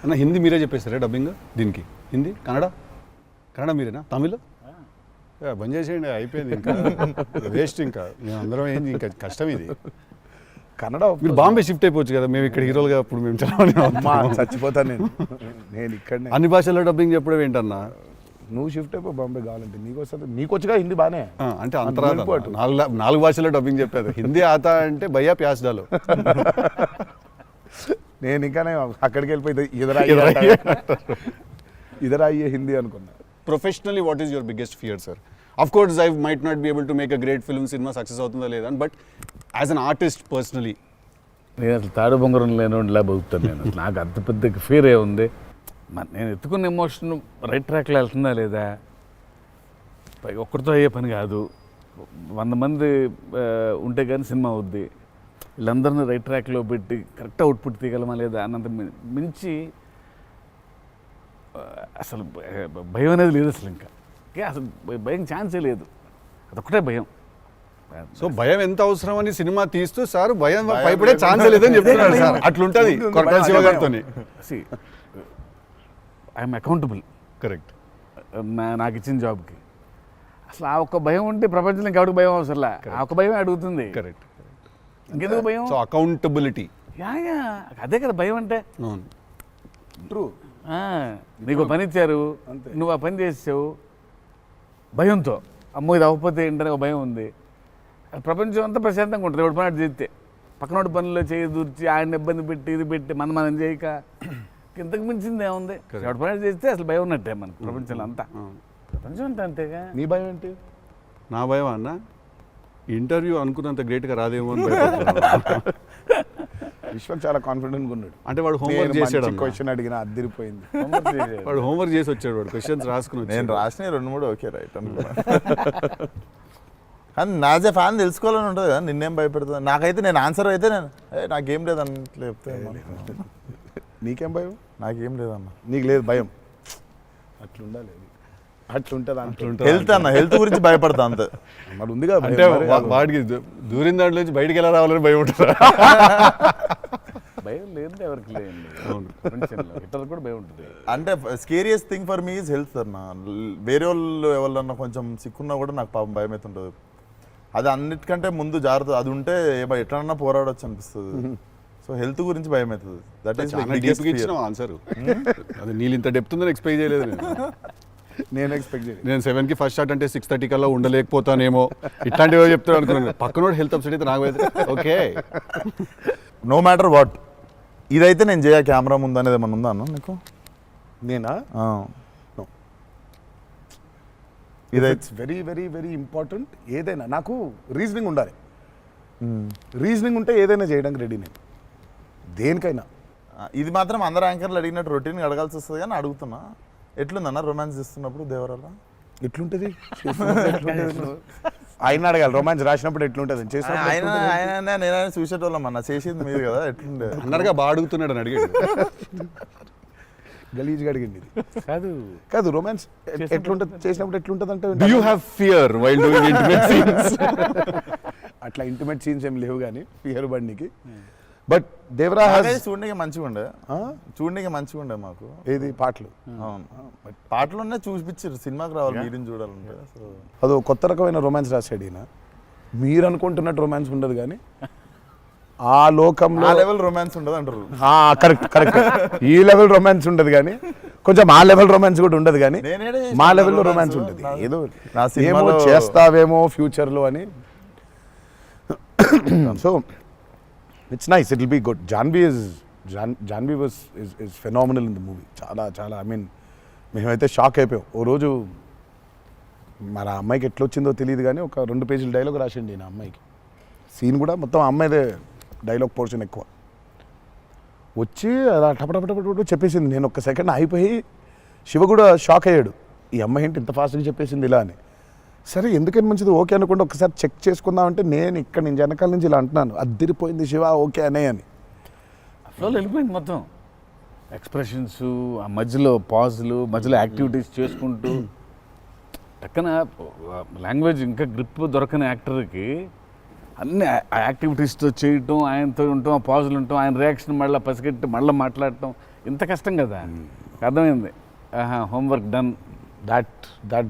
అన్న హిందీ మీరే చెప్పేస్తారా డబ్బింగ్ దీనికి? హిందీ, కన్నడ మీరేనా? తమిళ్ బంద్ చేసేయండి, అయిపోయింది ఇంకా వేస్ట్. ఇంకా మేము అందరం ఏంది, ఇంకా కష్టం ఇది. కన్నడ మీరు బాంబే షిఫ్ట్ అయిపోవచ్చు కదా, మేము ఇక్కడ హీరోలుగా అప్పుడు మేము చచ్చిపోతాను నేను ఇక్కడనే. అన్ని భాషల్లో డబ్బింగ్ చెప్పడం ఏంటన్నా? నువ్వు షిఫ్ట్ అయిపో బాంబే కావాలంటే, నీకు వస్తుంది, నీకు వచ్చుగా హిందీ బాగానే. అంటే అంతరా 4 భాషల్లో డబ్బింగ్ చెప్పారు. హిందీ ఆతా అంటే భయ్యా ప్యాస్ డాలో. నేను ఇంకానే అక్కడికి వెళ్ళిపోయి ఇదరా అయ్యే హిందీ అనుకున్నా. Professionally what is your biggest fear sir? Of course I might not be able to make a great film, cinema success అవుతుందా లేదా, but as an artist personally నేను అసలు తాడు బొంగరం లేనిలా బతుకుతాను నేను. నాకు అంత పెద్ద ఫీర్ ఏ ఉంది. నేను ఎత్తుకున్న ఎమోషన్ రైట్ ట్రాక్లో వెళ్తుందా లేదా, పైగా ఒక్కరితో అయ్యే పని కాదు. 100 మంది ఉంటే కానీ సినిమా అవుద్ది. వీళ్ళందరినీ రైట్ ట్రాక్లో పెట్టి కరెక్ట్ అవుట్పుట్ తీయగలమా లేదా అన్నంత మించి అసలు భయం అనేది లేదు అసలు. ఇంకా అసలు భయం ఛాన్సే లేదు, అదొక్కటే భయం. సో భయం ఎంత అవసరం అని సినిమా తీస్తూ సార్ భయం భయపడే ఛాన్స్ లేదని చెప్తున్నారు సార్. అట్లుంటుంది కొరటాల శివ గారితో. I'm accountable. కరెక్ట్. నాకు ఇచ్చిన జాబ్కి అసలు ఆ ఒక్క భయం ఉంటే ప్రపంచంలో ఇంకెవరికి భయం అవసరంలా. ఆ ఒక్క భయం అడుగుతుంది. కరెక్ట్. ఇంకెందుకు భయం? So accountability. అదే కదా భయం అంటే. ట్రూ. నీకు పని ఇచ్చారు, నువ్వు ఆ పని చేసావు భయంతో, అమ్మో ఇది అవ్వకపోతే ఏంటనే ఒక భయం ఉంది. ప్రపంచం అంతా ప్రశాంతంగా ఉంటుంది ఎవరి పని అటు చేస్తే. పక్కనోటి పనుల్లో చేయి దూర్చి ఆయన ఇబ్బంది పెట్టి ఇది పెట్టి మనం చేయక ఇంతకు మించింది ఏముంది? ఎవరి పని అటు చేస్తే అసలు భయం ఉన్నట్టే మనకు ప్రపంచంలో అంతా. ప్రపంచం అంతా అంతేగా. నీ భయం ఏంటి? నా భయం అన్న ఇంటర్వ్యూ అనుకున్నంత గ్రేట్గా రాదేమో అని. విశ్వం చాలా కాన్ఫిడెంట్గా ఉన్నాడు. అంటే వాడు హోంవర్క్ చేసాడు. క్వశ్చన్ అడిగిన అదిరిపోయింది. వాడు హోంవర్క్ చేసి వచ్చాడు. వాడు క్వశ్చన్స్ రాసుకుని. నేను రాసిన 2-3 ఓకే రైట్ అనుకున్నా. కానీ నాజే ఫ్యాన్ తెలుసుకోవాలని ఉంటుంది కదా, నిన్నేం భయపెడుతుంది. నాకైతే నేను ఆన్సర్ అయితే నేను నాకేం లేదు అన్నట్లు చెప్తే. నీకేం భయం? నాకేం లేదన్న. నీకు లేదు భయం? అట్లుండాలి, అట్లుంటుంది. హెల్త్ అన్న, హెల్త్ గురించి భయపడతా అంతే. మరి ఉందిగా అంటే వాడికి దూరిన దాంట్లో నుంచి బయటికి ఎలా రావాలని భయం ఉంటుందా? భయం లేదు ఎవరికి లేదు. ఇతరులకు కూడా భయం ఉంటుంది. అంటే scariest thing for me is health అన్న. వేరే వాళ్ళు ఎవరన్నా కొంచెం సిక్కున్నా కూడా నాకు పాపం భయం అవుతుంటుంది. అది అన్నిటికంటే ముందు జాగ్రత్త. అది ఉంటే ఎట్లన్నా పోరాడొచ్చు అనిపిస్తుంది. సో హెల్త్ గురించి భయం అవుతుంది. That is answer. అది నీళ్ళు ఇంత డెప్త్ ఉందని ఎక్స్పెక్ట్ చేయలేదు నేను ఎక్స్పెక్ట్ చేయలేదు. నేను 7కి ఫస్ట్ షాట్ అంటే 6:30 కల్లా ఉండలేకపోతానేమో ఇట్లాంటివో చెప్తాను అనుకున్నాను. పక్కనోడు హెల్త్ అప్సెట్ అయితే నాకు ఓకే. నో మ్యాటర్ వాట్ ఇదైతే నేను చేయ కెమెరా ముందు అనేది ఏమన్నా ఉందా అన్న నీకు? నేనా? It's very very very important. ఏదైనా నాకు రీజనింగ్ ఉండాలి. రీజనింగ్ ఉంటే ఏదైనా చేయడానికి రెడీ నేను, దేనికైనా. ఇది మాత్రం అందరు యాంకర్లు అడిగినట్టు రొటీన్గా అడగాల్సి వస్తుంది. కానీ అడుగుతున్నా, ఎట్లుందన్న రొమాన్స్ చేస్తున్నప్పుడు దేవరాల? ఎట్లుంటుంది ఆయన అడగాలి. రొమాన్స్ రాసినప్పుడు ఎట్లుంటుంది? ఆయన నేనైనా చూసేటోళ్ళం అన్న, చేసింది మీరు కదా, ఎట్లుండే అన్నట్టుగా బాగా అడుగుతున్నాడు అని అడిగాడు. గలీజ్గా అడిగింది. కాదు కాదు రొమాన్స్ ఎట్లుంటుంది చేసినప్పుడు ఎట్లుంటుంది అంటే, do you have fear while doing intimate scenes? అట్లా ఇంటిమేట్ సీన్స్ ఏం లేవు కానీ ఫియర్ బండికి. బట్ దేవరా చూడడానికి మంచిగా ఉండే, చూడడానికి మంచిగా ఉండే మాకు. ఏది పాటలు? అవును, పాటలున్నా చూపించారు. సినిమాకి రావాలి మీరిని చూడాలంటే. సో అదో కొత్త రకమైన రొమాన్స్ రాశాడు ఈయన. మీరు అనుకుంటున్నట్టు రొమాన్స్ ఉండదు కానీ ఆ లోకంలో ఆ లెవెల్ రొమాన్స్ ఉండదు అంటారు. Correct correct. ఈ లెవెల్ రొమాన్స్ ఉండదు కానీ కొంచెం ఆ లెవెల్ రొమాన్స్ కూడా ఉండదు కానీ మా లెవెల్లో రొమాన్స్ ఉంటుంది. ఏదో ఏమో చేస్తావేమో ఫ్యూచర్లో అని. So it's nice, it will be good. Janhvi was is phenomenal in the movie. చాలా చాలా ఐ మీన్ మేమైతే షాక్ అయిపోయాం. ఓ రోజు మరి ఆ అమ్మాయికి ఎట్లా వచ్చిందో తెలియదు కానీ ఒక 2 పేజీల డైలాగ్ రాసిండి నా అమ్మాయికి. సీన్ కూడా మొత్తం అమ్మాయిదే డైలాగ్ పోర్షన్ ఎక్కువ. వచ్చి అలా టపటపటపట చెప్పేసింది. నేను ఒక్క సెకండ్ అయిపోయి శివ కూడా షాక్ అయ్యాడు, ఈ అమ్మాయి ఏంటి ఇంత ఫాస్ట్గా చెప్పేసింది ఇలా అని. సరే ఎందుకని మంచిది ఓకే అనుకుంటే ఒకసారి చెక్ చేసుకుందామంటే నేను ఇక్కడ నుంచి వెనకాల నుంచి ఇలా అంటున్నాను, అద్దిరిపోయింది శివ ఓకే అనే అని. ఫ్లో వెళ్ళిపోయింది మొత్తం. ఎక్స్ప్రెషన్స్, ఆ మధ్యలో పాజులు, మధ్యలో యాక్టివిటీస్ చేసుకుంటూ టక్కన లాంగ్వేజ్ ఇంకా గ్రిప్ దొరకని యాక్టర్కి అన్ని ఆ యాక్టివిటీస్తో చేయటం, ఆయనతో ఉండటం, ఆ పాజులు ఉండటం, ఆయన రియాక్షన్ మళ్ళీ పసిగట్టి మళ్ళీ మాట్లాడటం, ఇంత కష్టం కదా, అర్థమైంది. Homework done. that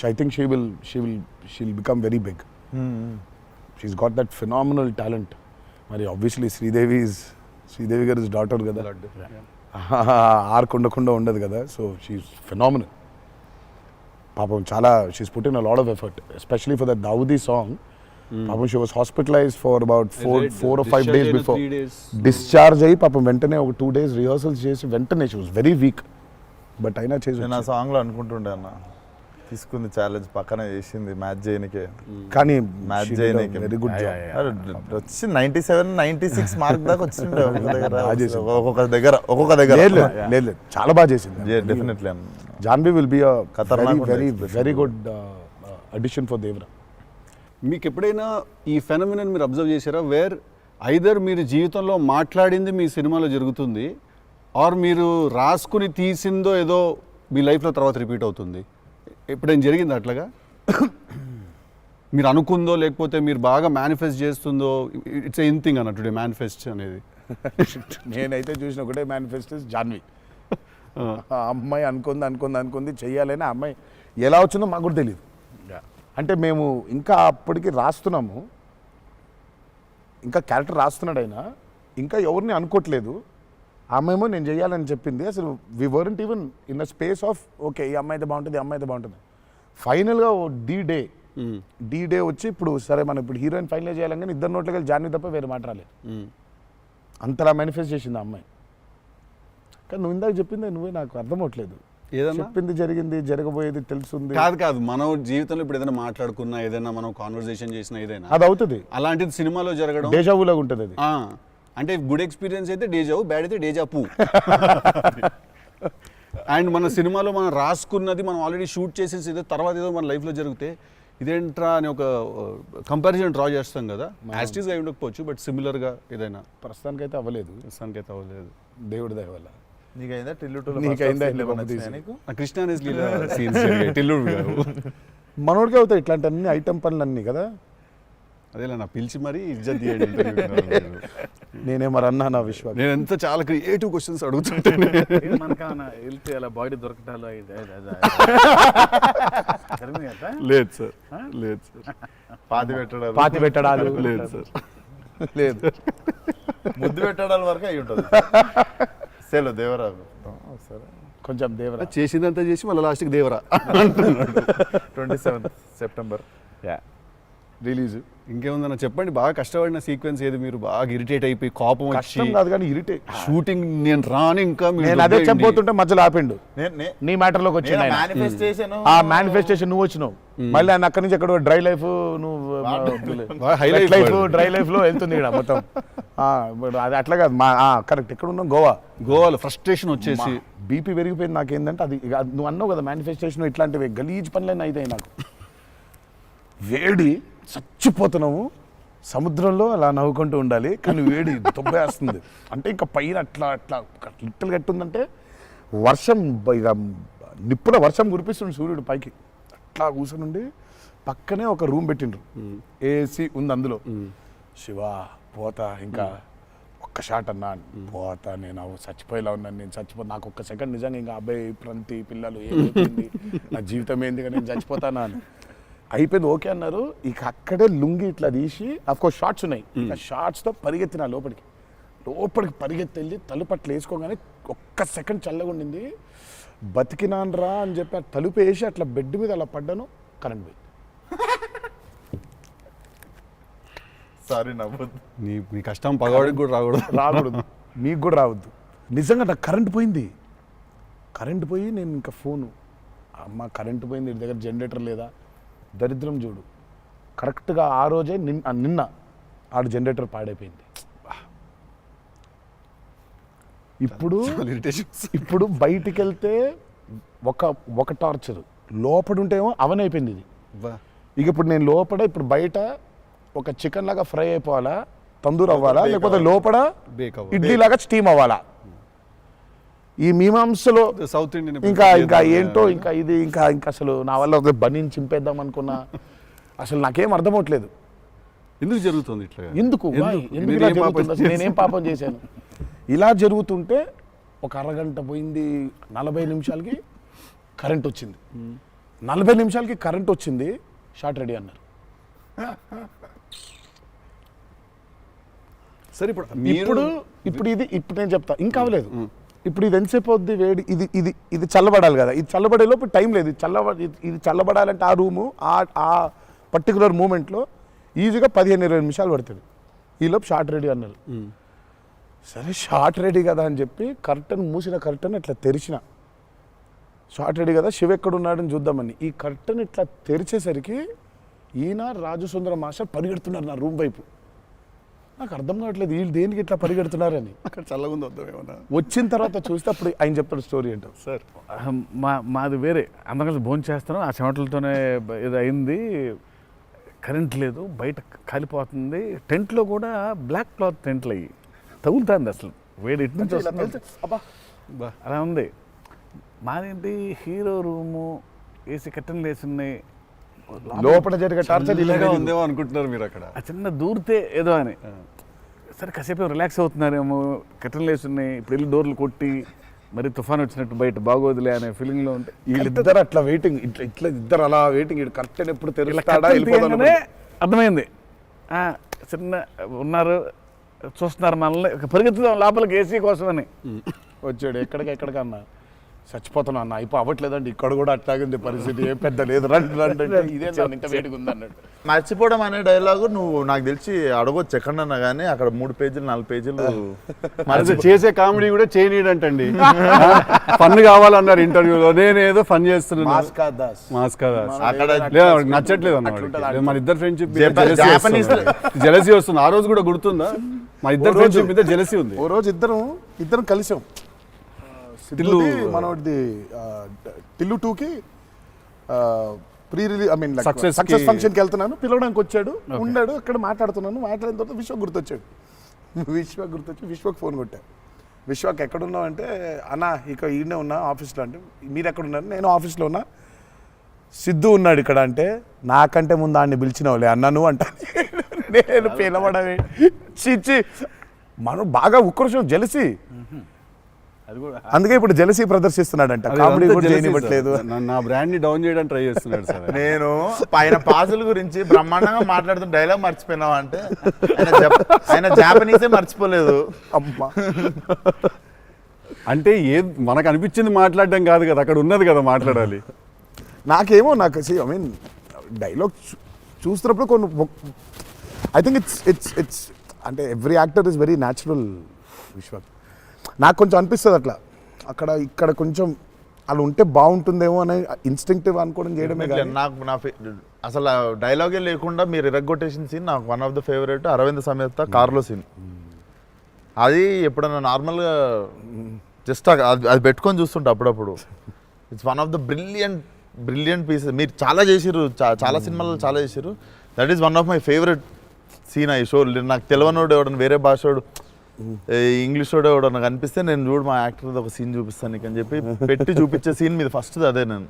I think she'll become very big. She's got that phenomenal talent. మరి obviously శ్రీదేవి గారి డాటర్ కదా, ఆర్క్ ఉండదు కదా, సో షీఈస్ ఫినామినల్. పాపం చాలా she's put in a lot of effort, especially for that Daavudi song. పాపం she was hospitalised for about 4 or 5 days before discharge అయ్యి పాపం వెంటనే ఒక 2 days రిహర్సల్స్ చేసి వెంటనే she was very weak, but అయినా చేసి నేను ఆ సాంగ్లో అనుకుంటుండే అన్న, తీసుకుంది ఛాలెంజ్ పక్కన చేసింది మ్యాచ్ చేయనికే, కానీ మ్యాచ్ చేయనికే వెరీ గుడ్ జాబ్. వచ్చి 97, 96 మార్క్ దాకా వచ్చిండే ఒక్కొక్క దగ్గర. లేదు చాలా బాగా చేసింది. డెఫినెట్లీ అన్న. జాన్వి విల్ బి ఖతర్నాక్ very good addition for Devara. మీకు ఎప్పుడైనా ఈ ఫెనమినన్ మీరు అబ్జర్వ్ చేశారా, వేర్ ఐదర్ మీరు జీవితంలో మాట్లాడింది మీ సినిమాలో జరుగుతుంది, ఆర్ మీరు రాసుకుని తీసిందో ఏదో మీ లైఫ్లో తర్వాత రిపీట్ అవుతుంది? ఎప్పుడైనా జరిగింది అట్లాగా? మీరు అనుకుందో లేకపోతే మీరు బాగా మేనిఫెస్ట్ చేస్తుందో? ఇట్స్ ఎన్ థింగ్ అన్న టుడే మేనిఫెస్ట్ అనేది. నేనైతే చూసిన ఒకటే మేనిఫెస్టోస్ జాన్వి. ఆ అమ్మాయి అనుకుంది చెయ్యాలని, ఆ అమ్మాయి ఎలా వచ్చిందో మాకు కూడా తెలియదు. అంటే మేము ఇంకా అప్పటికి రాస్తున్నాము, ఇంకా క్యారెక్టర్ రాస్తున్నాడు అయినా, ఇంకా ఎవరిని అనుకోవట్లేదు. ఆ అమ్మాయేమో నేను చెయ్యాలని చెప్పింది. అసలు we weren't even in the space of okay ఈ అమ్మాయితే బాగుంటుంది. ఫైనల్గా డీ డే వచ్చి ఇప్పుడు సరే మనం ఇప్పుడు హీరోయిన్ ఫైనల్ చేయాలని, కానీ ఇద్దరు నోట్లకి వెళ్ళి జాన్వి తప్ప వేరే మాట రాలేదు. అంతలా మేనిఫెస్ట్ చేసింది ఆ అమ్మాయి. కానీ నువ్వు ఇందాక చెప్పింది నువ్వే నాకు అర్థం అవట్లేదు. ఏదన్నా చెప్పింది జరిగింది, జరగబోయేది తెలుస్తుంది. కాదు మనం జీవితంలో ఇప్పుడు ఏదైనా మాట్లాడుకున్నా, ఏదైనా మనం కాన్వర్సేషన్ చేసినా, ఏదైనా అది అవుతుంది. అలాంటిది సినిమాలో జరగడం డేజావులాగా ఉంటుంది అది. అంటే గుడ్ ఎక్స్పీరియన్స్ అయితే డేజావు, బ్యాడ్ అయితే డేజాపు. అండ్ మన సినిమాలో మనం రాసుకున్నది మనం ఆల్రెడీ షూట్ చేసేసి ఏదో తర్వాత ఏదో మన లైఫ్లో జరిగితే ఇదేంట్రా అని ఒక కంపారిజన్ డ్రా చేస్తాం కదా. యాస్టీస్గా అయి ఉండకపోవచ్చు, బట్ సిమిలర్గా ఏదైనా. ప్రస్తుతానికైతే అవ్వలేదు. దేవుడి దయ వల్ల. నీకైందా నీకైందా కృష్ణ సీన్స్ టిల్లుడు మనోడికి అవుతాయి ఇట్లాంటి అన్ని ఐటమ్ పనులు అన్నీ కదా. అదేలా నా పిలిచి మరీ ఇజ్జత్ తీయండి. నేనే మరి అన్నా నా విశ్వాసం. నేను ఎంత చాలా క్రియేటివ్ క్వశ్చన్స్ అడుగుతుంటాను. వెళ్తే అలా బాడీ దొరకటాలు లేదు సార్, పాతి పెట్టడాలు లేదు సార్, లేదు. ముద్దు పెట్టడాల వరకు అయి ఉంటుంది. సెలవు దేవరా సరే కొంచెం దేవరా చేసిందంతా చేసి మళ్ళీ లాస్ట్కి దేవరా. 27 September release. ఇంకేముందన్న చెప్పండి, బాగా కష్టపడిన సీక్వెన్స్ ఏది? మీరు బాగా ఇరిటేట్ అయిపోయి కోపం వచ్చి కాదు కానీ ఇరిటేట్ షూటింగ్ నేను రాను ఇంకా నేను అదే చెప్పబోతుంటే మధ్యలో ఆపిండు. నీ మ్యాటర్లోకి వచ్చింది ఆ మేనిఫెస్టేషన్. నువ్వు వచ్చినావు మళ్ళీ ఆయన అక్కడి నుంచి ఎక్కడ డ్రై లైఫ్, నువ్వు హైలైట్ లైఫ్ డ్రై లైఫ్ లో వెళ్తుంది ఇక్కడ మొత్తం. అది అట్లా కాదు కరెక్ట్. ఎక్కడ ఉన్నాం? గోవాలో ఫ్రస్ట్రేషన్ వచ్చేసి బీపీ పెరిగిపోయింది. నాకేందంటే అది నువ్వు అన్నావు కదా మేనిఫెస్టేషన్, ఇట్లాంటివి గలీజ్ పనులైనా అయితాయి నాకు. వేడి చచ్చిపోతున్నాము, సముద్రంలో అలా నవ్వుకుంటూ ఉండాలి, కానీ వేడి దొబ్బేస్తుంది. అంటే ఇంకా పైన అట్లా లిట్టలు కట్టుందంటే వర్షం, ఇక నిప్పుల వర్షం కురిపిస్తుంది సూర్యుడు పైకి. అట్లా కూర్చొని పక్కనే ఒక రూమ్ పెట్టిండ్రు, ఏసీ ఉంది అందులో. శివా పోతా, ఇంకా ఒక్క షాట్ అన్నా పోతా, నేను చచ్చిపోయేలా ఉన్నాను, నేను చచ్చిపోతా. నాకు ఒక్క సెకండ్ నిజంగా ఇంకా అబ్బాయి ప్రంతి పిల్లలు ఏమైపోయింది, నా జీవితం ఏంది, నేను చచ్చిపోతానా అని అయిపోయింది. ఓకే అన్నారు. ఇక అక్కడే లుంగి ఇట్లా తీసి, అఫ్కోర్స్ షార్ట్స్ ఉన్నాయి, ఇక షార్ట్స్తో పరిగెత్తిన లోపలికి పరిగెత్తి వెళ్ళి తలుపట్లు వేసుకోగానే ఒక్క సెకండ్ చల్లగా ఉండింది. బతికినాన్రా అని చెప్పి ఆ తలుపు వేసి అట్లా బెడ్ మీద అలా పడ్డాను, కరెంట్ పోయింది. సారీ నవ్వద్దు, నీ కష్టం పగవాడికి కూడా రాకూడదు, మీకు కూడా రావద్దు. నిజంగా నాకు కరెంట్ పోయింది. కరెంట్ పోయి నేను ఇంకా ఫోను, అమ్మ కరెంట్ పోయింది, ఇంటి దగ్గర జనరేటర్ లేదా? దరిద్రం చూడు, కరెక్ట్గా ఆ రోజే నిన్న ఆడు జనరేటర్ పాడైపోయింది. ఇప్పుడు బయటికి వెళ్తే ఒక టార్చర్, లోపల ఉంటేమో అవనైపోయింది ఇది. ఇక ఇప్పుడు నేను లోపల, ఇప్పుడు బయట ఒక చికెన్ లాగా ఫ్రై అయిపోవాలా, తందూరు అవ్వాలా, లేకపోతే లోపల ఇడ్లీ లాగా స్టీమ్ అవ్వాలా. ఈ మీమాంసలో సౌత్ ఇండియన్ ఇంకా ఏంటో ఇంకా ఇది ఇంకా అసలు నా వల్ల ఒక బనీని చింపేద్దాం అనుకున్నా, అసలు నాకేం అర్థం అవట్లేదు. ఎందుకు జరుగుతుంది ఇట్లా? ఎందుకు ఇలా జరుగుతుంది? అసలు నేనేం పాపం చేశాను? ఇలా జరుగుతుంటే ఒక అరగంట పోయింది, 40 నిమిషాలకి కరెంట్ వచ్చింది. 40 నిమిషాలకి కరెంట్ వచ్చింది, షార్ట్ రెడీ అన్నారు. సరే ఇప్పుడు ఇప్పుడు నేను చెప్తా, ఇంకా అవ్వలేదు. ఇప్పుడు ఇది ఎంతసేపు అవుద్ది వేడి, ఇది చల్లబడాలి కదా, ఇది చల్లబడే లోపు టైం లేదు. ఇది చల్లబడాలంటే ఆ రూము ఆ పర్టికులర్ మూమెంట్లో ఈజీగా 15-20 నిమిషాలు పడుతుంది. ఈలోపు షార్ట్ రెడీ అన్నారు. సరే షార్ట్ రెడీ కదా అని చెప్పి మూసిన కర్టన్ ఇట్లా తెరిచిన. షార్ట్ రెడీ కదా, శివ ఎక్కడున్నాడని చూద్దామని ఈ కర్టన్ ఇట్లా తెరిచేసరికి ఈయన రాజసుందర మాస్టర్ పరిగెడుతున్నారు నా రూమ్ వైపు. నాకు అర్థం కావట్లేదు వీళ్ళు దేనికి ఇట్లా పరిగెడుతున్నారని. అక్కడ చల్లగా ఉంది వద్దాం ఏమన్నా. వచ్చిన తర్వాత చూస్తే అప్పుడు ఆయన చెప్తాడు స్టోరీ ఏంటో. సార్ మాది వేరే, అందరం కలిసి భోజనం చేస్తున్నాం, ఆ చెమటలతోనే ఇది అయింది. కరెంట్ లేదు, బయట కాలిపోతుంది. టెంట్లో కూడా బ్లాక్ క్లాత్ టెంట్లు అయ్యి తగులుతుంది, అసలు వేడి ఇటు నుంచి వస్తుంది. అలా ఉంది. మాదేంటి హీరో రూము, ఏసీ కట్టెలు వేసి ఉన్నాయి, లోపల జరిగే టార్చర్ ఇలాగా ఉందేమో అనుకుంటున్నారు మీరు అక్కడ. ఆ చిన్న దూరితే ఏదో అని. సరే కాసేపు రిలాక్స్ అవుతున్నారేమో, కట్టెలు వేసి ఉన్నాయి, ఇప్పుడు వెళ్ళి డోర్లు కొట్టి మరి తుఫాన్ వచ్చినట్టు బయట బాగోదులే అనే ఫీలింగ్లో ఉంటే వీళ్ళిద్దరు అట్లా వెయిటింగ్, ఇట్లా ఇద్దరు అలా వెయిటింగ్. కర్టెన్ ఎప్పుడు తెరుస్తాడా వెళ్ళిపోతానే అర్థమైంది. చిన్న ఉన్నారు, చూస్తున్నారు మనల్ని, పరిగెత్తుదాం లోపలికి ఏసీ కోసమని. వచ్చాడు ఎక్కడికన్నా చచ్చిపోతున్నా అన్న, అయిపో అవ్వట్లేదండి, ఇక్కడ కూడా అట్లాగింది పరిస్థితి, ఏం పెద్ద లేదు, రండి రండి ఇదే ఇంత వేడిగా ఉంది అన్నాడు. మర్చిపోవడం అనే డైలాగు నువ్వు నాకు తెలిసి అడగొచ్చు ఎక్కడన్నా కానీ, అక్కడ 3 పేజీలు 4 పేజీలు అది చేసే కామెడీ కూడా చేయనీడంటండి. ఫన్ కావాలన్నారు ఇంటర్వ్యూలో, నేనేదో ఫన్ చేస్తున్నాను. మాస్కా దాస్ అక్కడ లేదా నచ్చట్లేదు అన్నమాట. మన ఇద్దరు ఫ్రెండ్షిప్ జెలసీ వస్తుంది. ఆ రోజు కూడా గుర్తుందా? మా ఇద్దరు ఫ్రెండ్షిప్ మీద జెలసీ ఉంది. ఓ రోజు ఇద్దరం కలిసాం. మనోడిది టిల్లు 2కి pre release, I mean success ఫంక్షన్కి వెళ్తున్నాను, పిలవడానికి వచ్చాడు, ఉన్నాడు అక్కడ, మాట్లాడుతున్నాను. మాట్లాడిన తర్వాత విశ్వక్ గుర్తొచ్చాడు. విశ్వక్ ఫోన్ కొట్టా. విశ్వక్ ఎక్కడున్నావు అంటే, అన్న ఇక ఈయనే ఉన్నా ఆఫీస్లో. అంటే మీరు ఎక్కడున్నారు? నేను ఆఫీస్లో ఉన్నా. సిద్ధు ఉన్నాడు ఇక్కడ అంటే, నాకంటే ముందు ఆయన్ని పిలిచినవులే అన్నా నువ్వు అంటా. నేను పిలవడమే చిచ్చి, మనం బాగా ఉక్రోషం, జెలసీ. అందుకే ఇప్పుడు జెలసీ ప్రదర్శిస్తున్నాడంట, కామెడీ కూడా చేయనివ్వట్లేదు. నా బ్రాండ్ ని డౌన్ చేయడానికి ట్రై చేస్తున్నాడు సార్. నేను పైన పాజుల గురించి బ్రహ్మాండంగా మాట్లాడుతున్న డైలాగ్ మర్చిపోయినావు అంటే, ఆయన జాపనీసే మర్చిపోలేదు. అమ్మా, అంటే మనకు అనిపించింది మాట్లాడడం కాదు కదా, అక్కడ ఉన్నది కదా మాట్లాడాలి. నాకు ఐ మీన్ డైలాగ్ చూస్తున్నప్పుడు కొన్ని, ఐ థింక్ ఇట్స్ అంటే every actor is very natural. Vishwak నాకు కొంచెం అనిపిస్తుంది అట్లా, ఇక్కడ కొంచెం అలా ఉంటే బాగుంటుందేమో అని ఇన్స్టింక్టివ్ అనుకోవడం చేయడమే. నాకు అసలు డైలాగే లేకుండా మీరు ఇరగ్గొట్టేసిన సీన్ నాకు one of the favourite. Aravind Sametha కార్లో సీన్, అది ఎప్పుడన్నా నార్మల్గా జస్ట్ అది పెట్టుకొని చూస్తుంటా అప్పుడప్పుడు. It's one of the brilliant pieces. మీరు చాలా చేసిర్రు, చాలా సినిమాలు చాలా చేసిర్రు. That is one of my favourite scene. ఈ షో నాకు తెలియనోడు ఎవడన్నా, వేరే భాషోడు, ఇంగ్లీష్ వాడు ఎవడన్నా కనిపిస్తే, నేను చూడు మా యాక్టర్ ఒక సీన్ చూపిస్తాను నీకు అని చెప్పి పెట్టి చూపించే సీన్ మీద ఫస్ట్ అదే. నేను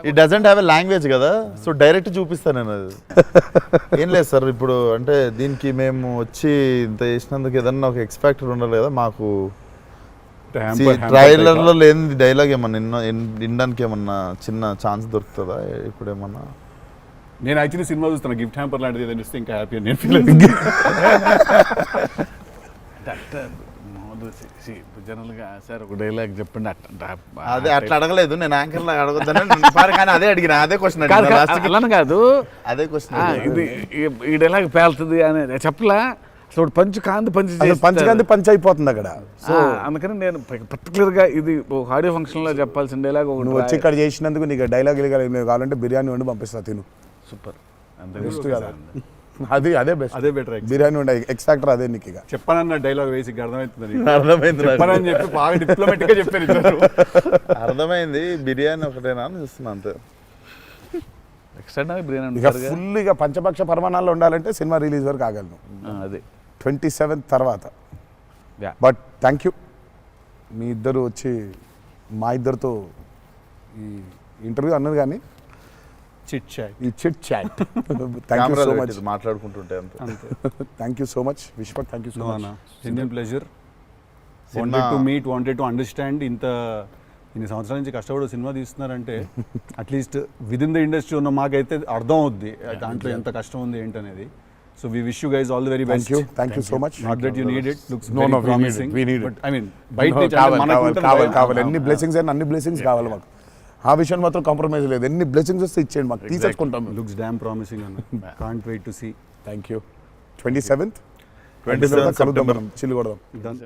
it doesn't have a language కదా, సో డైరెక్ట్ చూపిస్తాను నేను. అది ఏం లేదు సార్, ఇప్పుడు అంటే దీనికి మేము వచ్చి ఇంత చేసినందుకు ఏదన్నా ఒక ఎక్స్పెక్టర్ ఉండాలి కదా మాకు. ట్రైలర్లో లేని డైలాగ్ ఏమన్నా వినడానికి ఏమన్నా చిన్న ఛాన్స్ దొరుకుతుందా ఇప్పుడు ఏమన్నా? నేను యాక్చువల్లీ సినిమా చూస్తాను, గిఫ్ట్ హ్యాంపర్ లాంటిది ఏదైనా ఇస్తే ఇంకా హ్యాపీ అని నేను ఫీల్ అవుతుంది. జనరల్గా సార్ ఒక డైలాగ్ చెప్పండి. అదే అట్లా అడగలేదు నేను, యాంకర్ లాగా అడగొద్దని కానీ అదే అడిగిన, అదే క్వశ్చన్ అలా కాదు, అదే క్వశ్చన్. ఇది ఈ డైలాగ్ పేలుతుంది అని చెప్పలా, అసలు పంచకాంతి పంచ్ అయిపోతుంది అక్కడ. సో అందుకని నేను పర్టికులర్గా ఇది ఒక ఆడియో ఫంక్షన్లో చెప్పాల్సిన డైలాగ్ నువ్వు వచ్చి ఇక్కడ చేసినందుకు నీకు డైలాగ్ కావాలంటే బిర్యానీ వండి పంపిస్తా, తిను. సూపర్, బెస్ట్ కదా అదే బెస్ట్, అదే బెటర్. బిర్యానీ ఉండే ఎక్స్ ఫ్యాక్టర్ అదే నీకు. ఇక చెప్పనన్న డైలాగ్ వేసి అర్థమవుతుంది, అర్థమైంది చెప్పనని చెప్పి బాగా డిప్లొమాటిక్ గా చెప్పారు. అర్థమైంది, బిర్యానీ ఒకటేనా అని చూస్తున్నా అంతే. ఎక్స్ట్రా బిర్యానీ ఇక ఫుల్ ఇక పంచపక్ష పరమాణాల్లో ఉండాలంటే సినిమా రిలీజ్ వరకు ఆగలను, అదే 27th తర్వాత. బట్ థ్యాంక్ యూ మీ ఇద్దరు వచ్చి మా ఇద్దరితో ఈ ఇంటర్వ్యూ అన్నది కానీ ఈ chit chat. Thank you so much, మాట్లాడుకుంటుంటే అంతే. Thank you so much Vishwak, thank you so much. Indian pleasure. Wanted to meet, wanted to understand. ఇన్ని సంవత్సరాల నుంచి కష్టపడి cinema తీస్తున్నారంటే at least with in the industry ఉన్న మాకైతే అర్థం అవుద్ది దాంట్లో ఎంత కష్టం ఉంది ఏంటనేది. So we wish you guys all the very best. Thank you so much. Not that you need it, looks No, very we need it, promising. we need it. But I mean బయట నుంచి కావాలి ఎన్ని blessings అయినా అన్ని blessings కావాలి మాకు. ఆ విషయం మాత్రం కాంప్రమైజ్ లేదు. ఎన్ని బ్లెస్సింగ్స్ వస్తే ఇచ్చేయండి మాకు, తీసేసుకుంటాం. లుక్స్ డామ్ ప్రామిసింగ్ అన్న. Can't wait to see. Thank you. 27th 27th కలుద్దాం September. మనం, చిల్లు కొడదాం. Done.